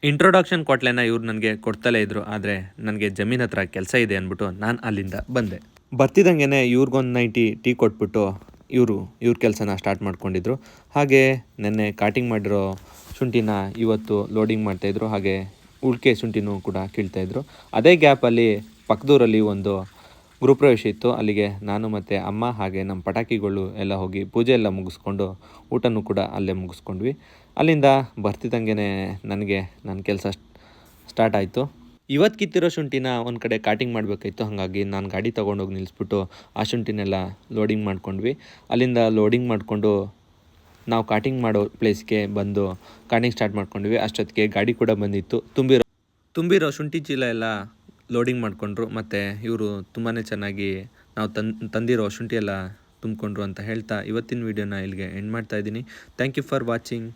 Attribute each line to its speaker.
Speaker 1: Introduction ಕೊಟ್ಲೇನ ಇವ್ರು ನನಗೆ ಕೊಡ್ತಲೇ ಇದ್ರು. ಆದರೆ ನನಗೆ ಜಮೀನ್ ಹತ್ರ ಕೆಲಸ ಇದೆ ಅಂದ್ಬಿಟ್ಟು ನಾನು ಅಲ್ಲಿಂದ ಬಂದೆ. ಬರ್ತಿದ್ದಂಗೆ ಇವ್ರಿಗೊಂದು 90 ಟೀ ಕೊಟ್ಬಿಟ್ಟು ಇವ್ರ ಕೆಲಸನ ಸ್ಟಾರ್ಟ್ ಮಾಡ್ಕೊಂಡಿದ್ರು. ಹಾಗೆ ನೆನ್ನೆ ಕಾಟಿಂಗ್ ಮಾಡಿರೋ ಶುಂಠಿನ ಇವತ್ತು ಲೋಡಿಂಗ್ ಮಾಡ್ತಾಯಿದ್ರು. ಹಾಗೆ ಉಳ್ಕೆ ಶುಂಠಿನೂ ಕೂಡ ಕೀಳ್ತಾಯಿದ್ರು. ಅದೇ ಗ್ಯಾಪಲ್ಲಿ ಪಕ್ಕದೂರಲ್ಲಿ ಒಂದು ಗೃಹಪ್ರವೇಶ ಇತ್ತು. ಅಲ್ಲಿಗೆ ನಾನು ಮತ್ತು ಅಮ್ಮ ಹಾಗೆ ನಮ್ಮ ಪಟಾಕಿಗಳು ಎಲ್ಲ ಹೋಗಿ ಪೂಜೆ ಎಲ್ಲ ಮುಗಿಸ್ಕೊಂಡು ಊಟನೂ ಕೂಡ ಅಲ್ಲೇ ಮುಗಿಸ್ಕೊಂಡ್ವಿ. ಅಲ್ಲಿಂದ ಬರ್ತಿದ್ದಂಗೆ ನನಗೆ ನನ್ನ ಕೆಲಸ ಸ್ಟಾರ್ಟ್ ಆಯಿತು. ಇವತ್ತು ಕಿತ್ತಿರೋ ಶುಂಠಿನ ಒಂದು ಕಡೆ ಕಾಟಿಂಗ್ ಮಾಡಬೇಕಾಯ್ತು. ಹಾಗಾಗಿ ನಾನು ಗಾಡಿ ತೊಗೊಂಡೋಗಿ ನಿಲ್ಲಿಸ್ಬಿಟ್ಟು ಆ ಶುಂಠಿನೆಲ್ಲ ಲೋಡಿಂಗ್ ಮಾಡ್ಕೊಂಡ್ವಿ. ಅಲ್ಲಿಂದ ಲೋಡಿಂಗ್ ಮಾಡಿಕೊಂಡು ನಾವು ಕಾಟಿಂಗ್ ಮಾಡೋ ಪ್ಲೇಸ್ಗೆ ಬಂದು ಕಾಟಿಂಗ್ ಸ್ಟಾರ್ಟ್ ಮಾಡ್ಕೊಂಡ್ವಿ. ಅಷ್ಟೊತ್ತಿಗೆ ಗಾಡಿ ಕೂಡ ಬಂದಿತ್ತು. ತುಂಬಿರೋ ಶುಂಠಿ ಚೀಲ ಎಲ್ಲ ಲೋಡಿಂಗ್ ಮಾಡಿಕೊಂಡ್ರು. ಮತ್ತು ಇವರು ತುಂಬಾ ಚೆನ್ನಾಗಿ ನಾವು ತಂದಿರೋ ಶುಂಠಿ ಎಲ್ಲ ತುಂಬಿಕೊಂಡ್ರು ಅಂತ ಹೇಳ್ತಾ ಇವತ್ತಿನ ವೀಡಿಯೋನ ಇಲ್ಲಿಗೆ ಎಂಡ್ ಮಾಡ್ತಾಯಿದ್ದೀನಿ. Thank you for watching.